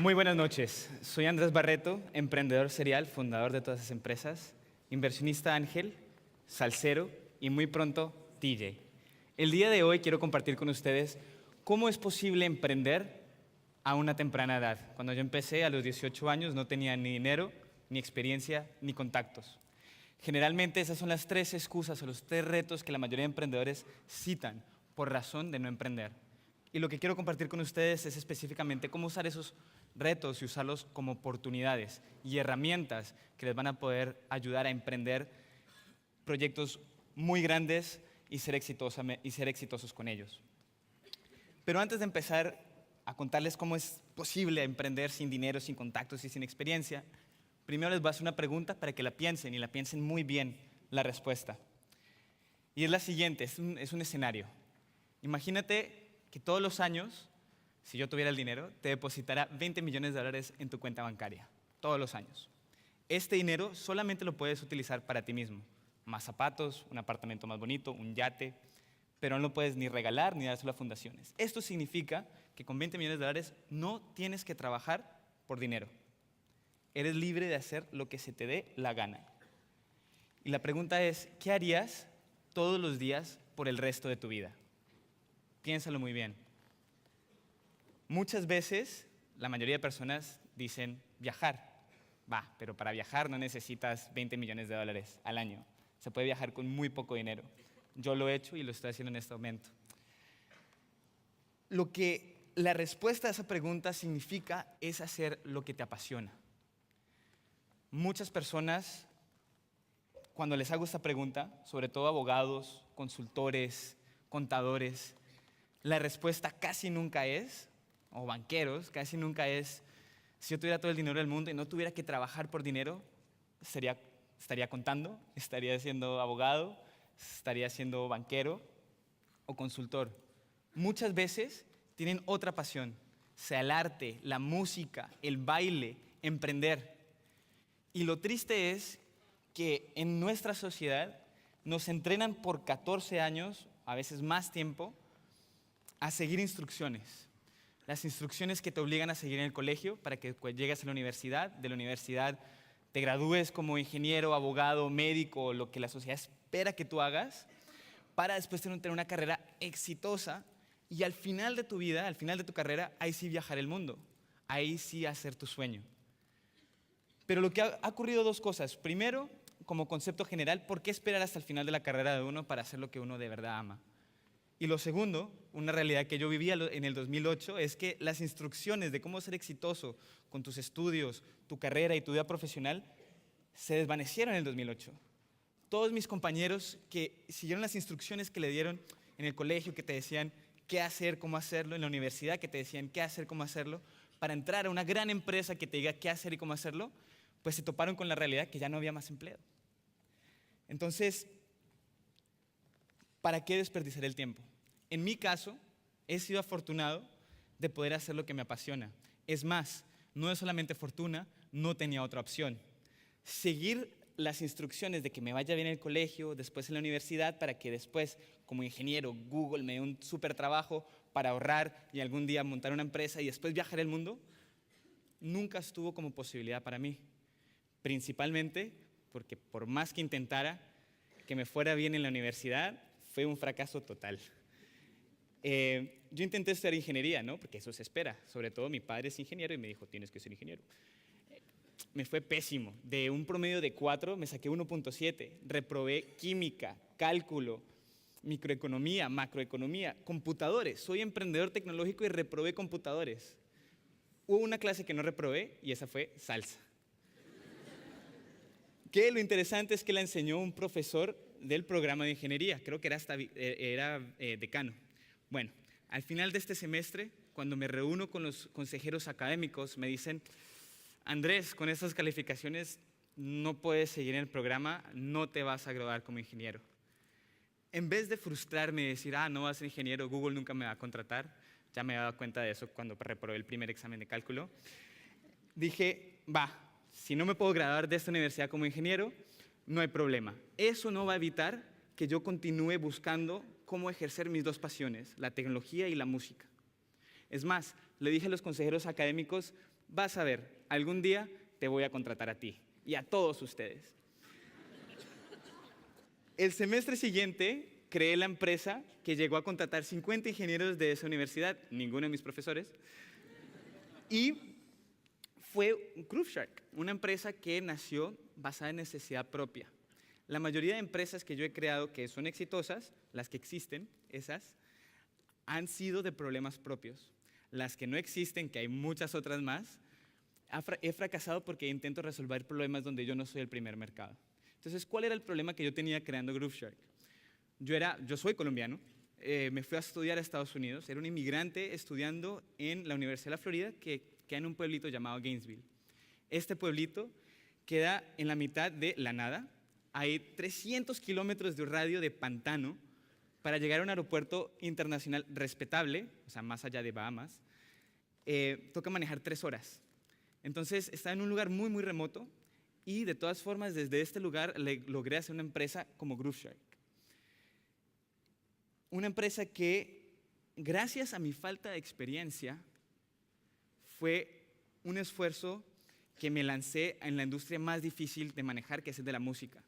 Muy buenas noches. Soy Andrés Barreto, emprendedor serial, fundador de todas esas empresas, inversionista ángel, salsero y muy pronto DJ. El día de hoy quiero compartir con ustedes cómo es posible emprender a una temprana edad. Cuando yo empecé a los 18 años no tenía ni dinero, ni experiencia, ni contactos. Generalmente esas son las tres excusas o los tres retos que la mayoría de emprendedores citan por razón de no emprender. Y lo que quiero compartir con ustedes es específicamente cómo usar esos retos y usarlos como oportunidades y herramientas que les van a poder ayudar a emprender proyectos muy grandes y ser exitosos con ellos. Pero antes de empezar a contarles cómo es posible emprender sin dinero, sin contactos y sin experiencia, primero les voy a hacer una pregunta para que la piensen y la piensen muy bien la respuesta. Y es la siguiente, es un escenario. Imagínate que todos los años, si yo tuviera el dinero, te depositara $20 millones en tu cuenta bancaria, todos los años. Este dinero solamente lo puedes utilizar para ti mismo. Más zapatos, un apartamento más bonito, un yate, pero no lo puedes ni regalar ni dárselo a fundaciones. Esto significa que con $20 millones no tienes que trabajar por dinero. Eres libre de hacer lo que se te dé la gana. Y la pregunta es, ¿qué harías todos los días por el resto de tu vida? Piénsalo muy bien. Muchas veces, la mayoría de personas dicen viajar. Va, pero para viajar no necesitas $20 millones al año. Se puede viajar con muy poco dinero. Yo lo he hecho y lo estoy haciendo en este momento. Lo que la respuesta a esa pregunta significa es hacer lo que te apasiona. Muchas personas, cuando les hago esta pregunta, sobre todo abogados, consultores, contadores, la respuesta casi nunca es, o banqueros, casi nunca es, si yo tuviera todo el dinero del mundo y no tuviera que trabajar por dinero, estaría contando, estaría siendo abogado, estaría siendo banquero o consultor. Muchas veces tienen otra pasión, sea el arte, la música, el baile, emprender. Y lo triste es que en nuestra sociedad nos entrenan por 14 años, a veces más tiempo, a seguir instrucciones. Las instrucciones que te obligan a seguir en el colegio para que llegues a la universidad, de la universidad te gradúes como ingeniero, abogado, médico, lo que la sociedad espera que tú hagas, para después tener una carrera exitosa y al final de tu vida, al final de tu carrera, ahí sí viajar el mundo, ahí sí hacer tu sueño. Pero lo que ha ocurrido dos cosas. Primero, como concepto general, ¿por qué esperar hasta el final de la carrera de uno para hacer lo que uno de verdad ama? Y lo segundo, una realidad que yo vivía en el 2008, es que las instrucciones de cómo ser exitoso con tus estudios, tu carrera y tu vida profesional se desvanecieron en el 2008. Todos mis compañeros que siguieron las instrucciones que le dieron en el colegio, que te decían qué hacer, cómo hacerlo, en la universidad que te decían qué hacer, cómo hacerlo, para entrar a una gran empresa que te diga qué hacer y cómo hacerlo, pues se toparon con la realidad que ya no había más empleo. Entonces, ¿para qué desperdiciar el tiempo? En mi caso, he sido afortunado de poder hacer lo que me apasiona. Es más, no es solamente fortuna, no tenía otra opción. Seguir las instrucciones de que me vaya bien en el colegio, después en la universidad, para que después, como ingeniero, Google me dé un súper trabajo para ahorrar y algún día montar una empresa y después viajar el mundo, nunca estuvo como posibilidad para mí. Principalmente porque por más que intentara que me fuera bien en la universidad, fue un fracaso total. Yo intenté estudiar ingeniería, ¿no? Porque eso se espera. Sobre todo mi padre es ingeniero y me dijo, tienes que ser ingeniero. Me fue pésimo. De un promedio de 4 me saqué 1.7. Reprobé química, cálculo, microeconomía, macroeconomía, computadores. Soy emprendedor tecnológico y reprobé computadores. Hubo una clase que no reprobé y esa fue salsa. Que lo interesante es que la enseñó un profesor del programa de ingeniería, creo que era decano. Bueno, al final de este semestre, cuando me reúno con los consejeros académicos, me dicen, Andrés, con estas calificaciones no puedes seguir en el programa, no te vas a graduar como ingeniero. En vez de frustrarme y decir, no vas a ser ingeniero, Google nunca me va a contratar, ya me había dado cuenta de eso cuando reprobé el primer examen de cálculo, dije, si no me puedo graduar de esta universidad como ingeniero, no hay problema. Eso no va a evitar que yo continúe buscando cómo ejercer mis dos pasiones, la tecnología y la música. Es más, le dije a los consejeros académicos, vas a ver, algún día te voy a contratar a ti y a todos ustedes. El semestre siguiente creé la empresa que llegó a contratar 50 ingenieros de esa universidad, ninguno de mis profesores, y fue GrooveShark, una empresa que nació basada en necesidad propia. La mayoría de empresas que yo he creado que son exitosas, las que existen, esas, han sido de problemas propios. Las que no existen, que hay muchas otras más, he fracasado porque intento resolver problemas donde yo no soy el primer mercado. Entonces, ¿cuál era el problema que yo tenía creando GrooveShark? Yo soy colombiano, me fui a estudiar a Estados Unidos, era un inmigrante estudiando en la Universidad de la Florida que queda en un pueblito llamado Gainesville. Este pueblito queda en la mitad de la nada, hay 300 kilómetros de radio de pantano para llegar a un aeropuerto internacional respetable, o sea, más allá de Bahamas, toca manejar 3 horas. Entonces, está en un lugar muy, muy remoto y de todas formas, desde este lugar logré hacer una empresa como GrooveShark. Una empresa que, gracias a mi falta de experiencia, fue un esfuerzo que me lancé en la industria más difícil de manejar, que es el de la música,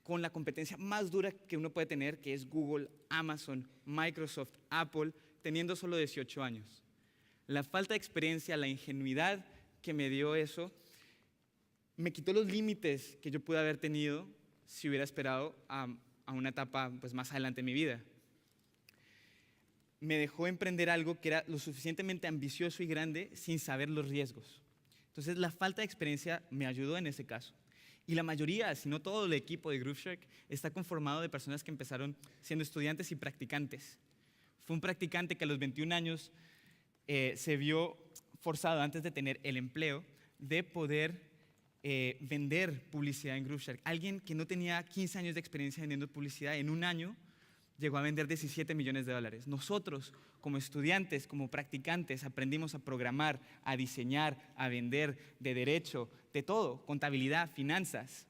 con la competencia más dura que uno puede tener, que es Google, Amazon, Microsoft, Apple, teniendo solo 18 años. La falta de experiencia, la ingenuidad que me dio eso, me quitó los límites que yo pude haber tenido si hubiera esperado a una etapa pues, más adelante en mi vida. Me dejó emprender algo que era lo suficientemente ambicioso y grande sin saber los riesgos. Entonces, la falta de experiencia me ayudó en ese caso. Y la mayoría, si no todo el equipo de GrooveShark, está conformado de personas que empezaron siendo estudiantes y practicantes. Fue un practicante que a los 21 años se vio forzado, antes de tener el empleo, de poder vender publicidad en GrooveShark. Alguien que no tenía 15 años de experiencia vendiendo publicidad, en un año llegó a vender $17 millones. Nosotros, como estudiantes, como practicantes, aprendimos a programar, a diseñar, a vender, de derecho, de todo, contabilidad, finanzas,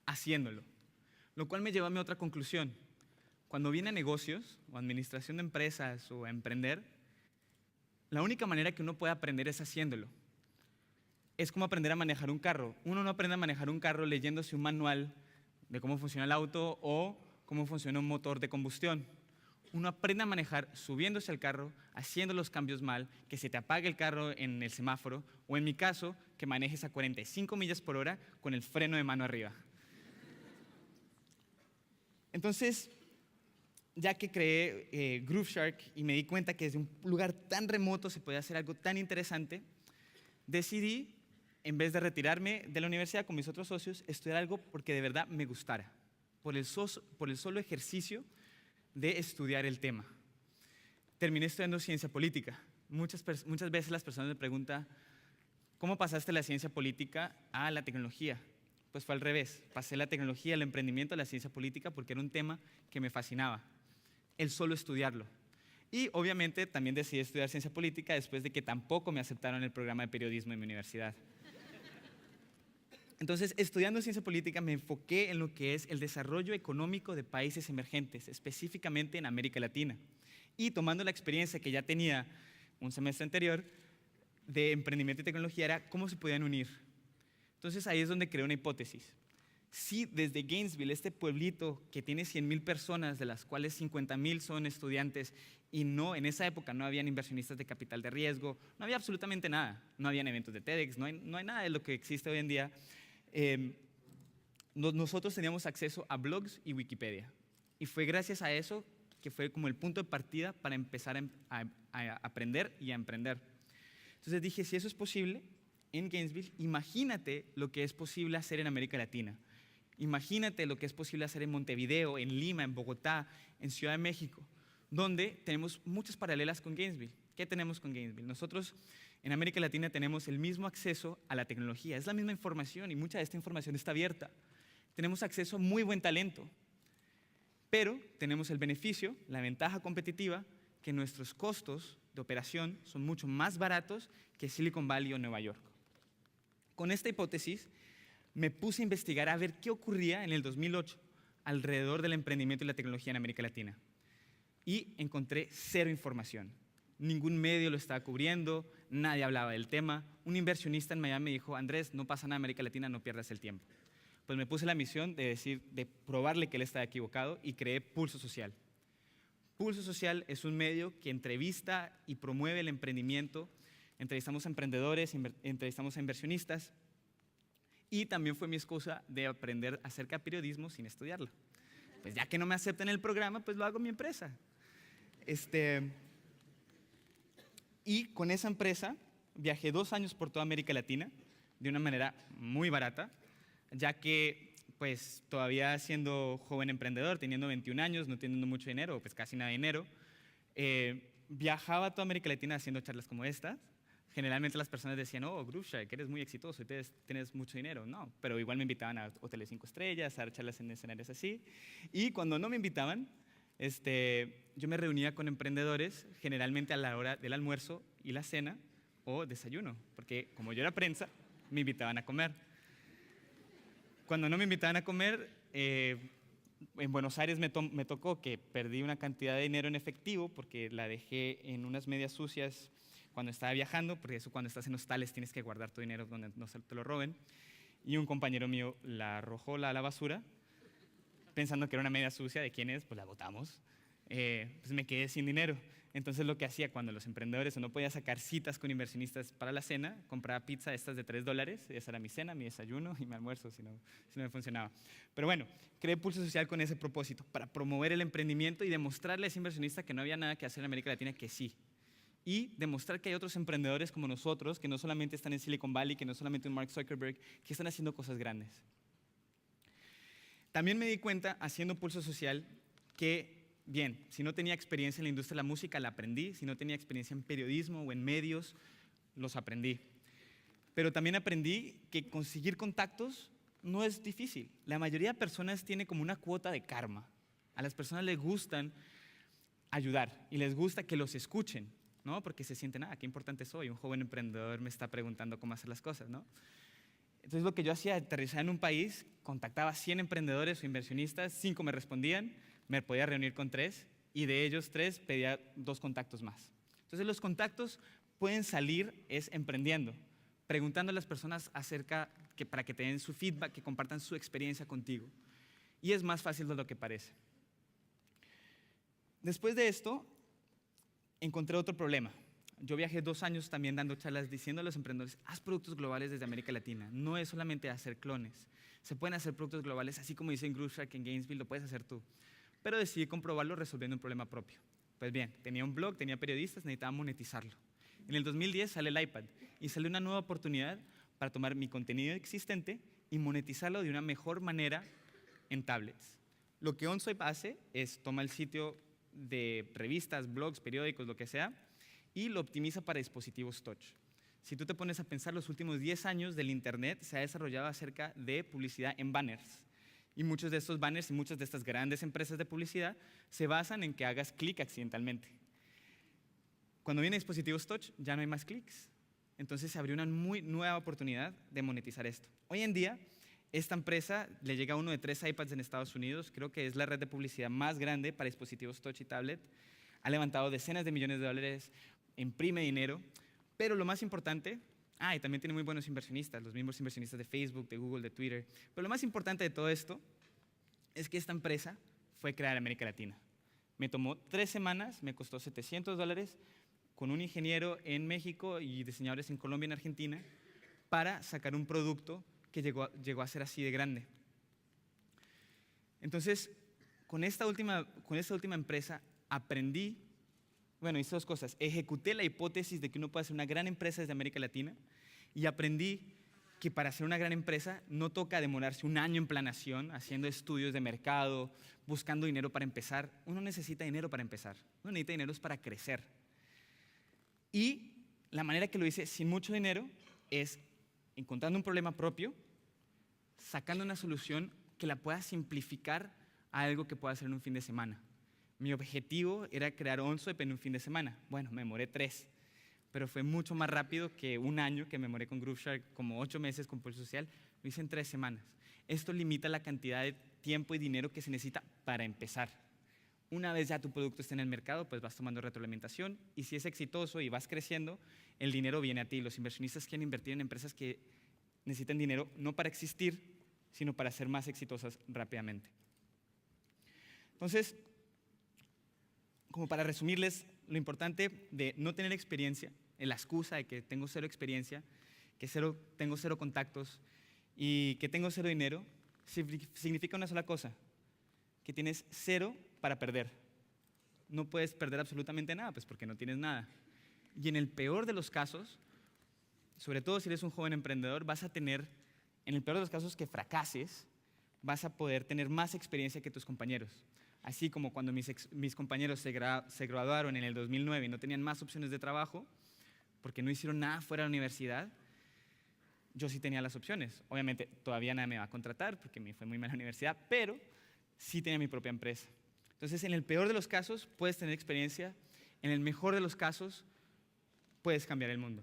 haciéndolo. Lo cual me llevó a mi otra conclusión. Cuando viene a negocios, o administración de empresas, o a emprender, la única manera que uno puede aprender es haciéndolo. Es como aprender a manejar un carro. Uno no aprende a manejar un carro leyéndose un manual de cómo funciona el auto o cómo funciona un motor de combustión. Uno aprende a manejar subiéndose al carro, haciendo los cambios mal, que se te apague el carro en el semáforo, o en mi caso, que manejes a 45 millas por hora con el freno de mano arriba. Entonces, ya que creé GrooveShark y me di cuenta que desde un lugar tan remoto se podía hacer algo tan interesante, decidí, en vez de retirarme de la universidad con mis otros socios, estudiar algo porque de verdad me gustara, por el solo ejercicio de estudiar el tema. Terminé estudiando ciencia política. Muchas veces las personas me preguntan, ¿cómo pasaste la ciencia política a la tecnología? Pues fue al revés. Pasé la tecnología, el emprendimiento a la ciencia política porque era un tema que me fascinaba, el solo estudiarlo. Y obviamente también decidí estudiar ciencia política después de que tampoco me aceptaron el programa de periodismo en mi universidad. Entonces, estudiando ciencia política me enfoqué en lo que es el desarrollo económico de países emergentes, específicamente en América Latina. Y tomando la experiencia que ya tenía un semestre anterior de emprendimiento y tecnología, era cómo se podían unir. Entonces, ahí es donde creé una hipótesis. Si desde Gainesville, este pueblito que tiene 100,000 personas, de las cuales 50,000 son estudiantes, y en esa época no habían inversionistas de capital de riesgo, no había absolutamente nada, no habían eventos de TEDx, no hay nada de lo que existe hoy en día. Nosotros teníamos acceso a blogs y Wikipedia. Y fue gracias a eso que fue como el punto de partida para empezar a aprender y a emprender. Entonces dije, si eso es posible en Gainesville, imagínate lo que es posible hacer en América Latina. Imagínate lo que es posible hacer en Montevideo, en Lima, en Bogotá, en Ciudad de México, donde tenemos muchas paralelas con Gainesville. ¿Qué tenemos con Gainesville? Nosotros en América Latina tenemos el mismo acceso a la tecnología, es la misma información y mucha de esta información está abierta. Tenemos acceso a muy buen talento, pero tenemos el beneficio, la ventaja competitiva, que nuestros costos de operación son mucho más baratos que Silicon Valley o Nueva York. Con esta hipótesis, me puse a investigar a ver qué ocurría en el 2008 alrededor del emprendimiento y la tecnología en América Latina. Y encontré cero información. ningún medio lo estaba cubriendo, nadie hablaba del tema. Un inversionista en Miami me dijo, Andrés, no pasa nada en América Latina, no pierdas el tiempo. Pues me puse la misión de probarle que él estaba equivocado y creé Pulso Social. Pulso Social es un medio que entrevista y promueve el emprendimiento. Entrevistamos a emprendedores, entrevistamos a inversionistas, y también fue mi excusa de aprender acerca de periodismo sin estudiarlo. Pues ya que no me aceptan el programa, pues lo hago en mi empresa. Y con esa empresa viajé 2 años por toda América Latina de una manera muy barata, ya que pues todavía siendo joven emprendedor, teniendo 21 años, no teniendo mucho dinero, pues casi nada de dinero, viajaba a toda América Latina haciendo charlas como estas. Generalmente las personas decían, oh, Grooveshark, eres muy exitoso y tienes mucho dinero. No, pero igual me invitaban a hoteles 5 estrellas, a dar charlas en escenarios así. Y cuando no me invitaban, yo me reunía con emprendedores, generalmente a la hora del almuerzo y la cena o desayuno, porque como yo era prensa, me invitaban a comer. Cuando no me invitaban a comer, en Buenos Aires me tocó que perdí una cantidad de dinero en efectivo porque la dejé en unas medias sucias cuando estaba viajando, porque eso cuando estás en hostales tienes que guardar tu dinero donde no se te lo roben. Y un compañero mío la arrojó a la basura, pensando que era una media sucia. ¿De quién es? Pues la botamos. Pues me quedé sin dinero. Entonces lo que hacía cuando los emprendedores no podían sacar citas con inversionistas para la cena, compraba pizza estas de $3, esa era mi cena, mi desayuno y mi almuerzo, si no me funcionaba. Pero bueno, creé Pulso Social con ese propósito, para promover el emprendimiento y demostrarle a ese inversionista que no había nada que hacer en América Latina, que sí. Y demostrar que hay otros emprendedores como nosotros, que no solamente están en Silicon Valley, que no solamente en Mark Zuckerberg, que están haciendo cosas grandes. También me di cuenta, haciendo Pulso Social, que, bien, si no tenía experiencia en la industria de la música, la aprendí. Si no tenía experiencia en periodismo o en medios, los aprendí. Pero también aprendí que conseguir contactos no es difícil. La mayoría de personas tiene como una cuota de karma. A las personas les gustan ayudar y les gusta que los escuchen, ¿no? Porque se sienten, qué importante soy, un joven emprendedor me está preguntando cómo hacer las cosas, ¿no? Entonces lo que yo hacía, aterrizar en un país, contactaba a 100 emprendedores o inversionistas, 5 me respondían, me podía reunir con 3 y de ellos 3 pedía 2 contactos más. Entonces los contactos pueden salir emprendiendo, preguntando a las personas para que te den su feedback, que compartan su experiencia contigo. Y es más fácil de lo que parece. Después de esto, encontré otro problema. Yo viajé 2 años también dando charlas diciendo a los emprendedores, haz productos globales desde América Latina. No es solamente hacer clones. Se pueden hacer productos globales, así como dicen Grooveshark en Gainesville, lo puedes hacer tú. Pero decidí comprobarlo resolviendo un problema propio. Pues bien, tenía un blog, tenía periodistas, necesitaba monetizarlo. En el 2010 sale el iPad y sale una nueva oportunidad para tomar mi contenido existente y monetizarlo de una mejor manera en tablets. Lo que OnSwipe hace es toma el sitio de revistas, blogs, periódicos, lo que sea, y lo optimiza para dispositivos touch. Si tú te pones a pensar, los últimos 10 años del Internet se ha desarrollado acerca de publicidad en banners. Y muchos de estos banners y muchas de estas grandes empresas de publicidad se basan en que hagas clic accidentalmente. Cuando vienen dispositivos touch, ya no hay más clics. Entonces se abrió una muy nueva oportunidad de monetizar esto. Hoy en día, esta empresa le llega a uno de 3 iPads en Estados Unidos, creo que es la red de publicidad más grande para dispositivos touch y tablet. Ha levantado decenas de millones de dólares, imprime dinero, pero lo más importante, y también tiene muy buenos inversionistas, los mismos inversionistas de Facebook, de Google, de Twitter, pero lo más importante de todo esto es que esta empresa fue creada en América Latina. Me tomó 3 semanas, me costó $700 con un ingeniero en México y diseñadores en Colombia y en Argentina para sacar un producto que llegó a ser así de grande. Entonces, con esta última empresa aprendí, hice 2 cosas. Ejecuté la hipótesis de que uno puede hacer una gran empresa desde América Latina y aprendí que para hacer una gran empresa no toca demorarse 1 año en planeación, haciendo estudios de mercado, buscando dinero para empezar. Uno necesita dinero para empezar. Uno necesita dinero para crecer. Y la manera que lo hice sin mucho dinero es encontrando un problema propio, sacando una solución que la pueda simplificar a algo que pueda hacer en un fin de semana. Mi objetivo era crear OnSwipe en un fin de semana. Bueno, me demoré 3, pero fue mucho más rápido que 1 año que me demoré con Grooveshark, como 8 meses con Pulso Social. Lo hice en 3 semanas. Esto limita la cantidad de tiempo y dinero que se necesita para empezar. Una vez ya tu producto esté en el mercado, pues vas tomando retroalimentación y si es exitoso y vas creciendo, el dinero viene a ti. Los inversionistas quieren invertir en empresas que necesitan dinero no para existir, sino para ser más exitosas rápidamente. Entonces, como para resumirles, lo importante de no tener experiencia, la excusa de que tengo cero experiencia, que tengo cero contactos y que tengo cero dinero, significa una sola cosa, que tienes cero para perder. No puedes perder absolutamente nada, pues porque no tienes nada. Y en el peor de los casos, sobre todo si eres un joven emprendedor, vas a tener, en el peor de los casos que fracases, vas a poder tener más experiencia que tus compañeros. Así como cuando mis compañeros se graduaron en el 2009 y no tenían más opciones de trabajo, porque no hicieron nada fuera de la universidad, yo sí tenía las opciones. Obviamente todavía nadie me va a contratar porque me fue muy mal en la universidad, pero sí tenía mi propia empresa. Entonces, en el peor de los casos puedes tener experiencia, en el mejor de los casos puedes cambiar el mundo.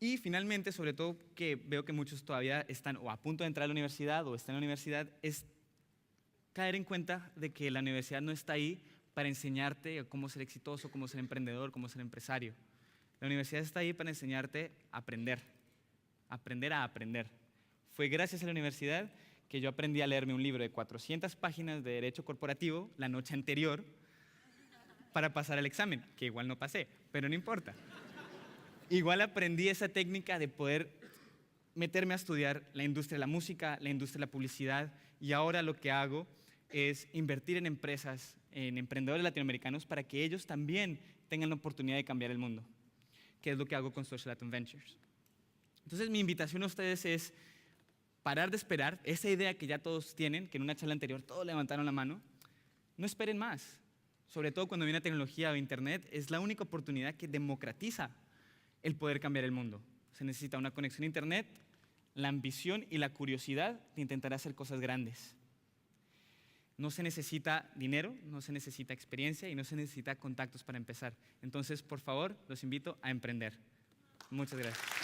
Y finalmente, sobre todo que veo que muchos todavía están o a punto de entrar a la universidad o están en la universidad, es caer en cuenta de que la universidad no está ahí para enseñarte cómo ser exitoso, cómo ser emprendedor, cómo ser empresario. La universidad está ahí para enseñarte a aprender a aprender. Fue gracias a la universidad que yo aprendí a leerme un libro de 400 páginas de Derecho Corporativo la noche anterior para pasar el examen, que igual no pasé, pero no importa. Igual aprendí esa técnica de poder meterme a estudiar la industria de la música, la industria de la publicidad, y ahora lo que hago es invertir en empresas, en emprendedores latinoamericanos para que ellos también tengan la oportunidad de cambiar el mundo, que es lo que hago con Social Latin Ventures. Entonces, mi invitación a ustedes es parar de esperar esa idea que ya todos tienen, que en una charla anterior todos levantaron la mano. No esperen más. Sobre todo cuando viene la tecnología o Internet, es la única oportunidad que democratiza el poder cambiar el mundo. Se necesita una conexión a Internet, la ambición y la curiosidad de intentar hacer cosas grandes. No se necesita dinero, no se necesita experiencia y no se necesita contactos para empezar. Entonces, por favor, los invito a emprender. Muchas gracias.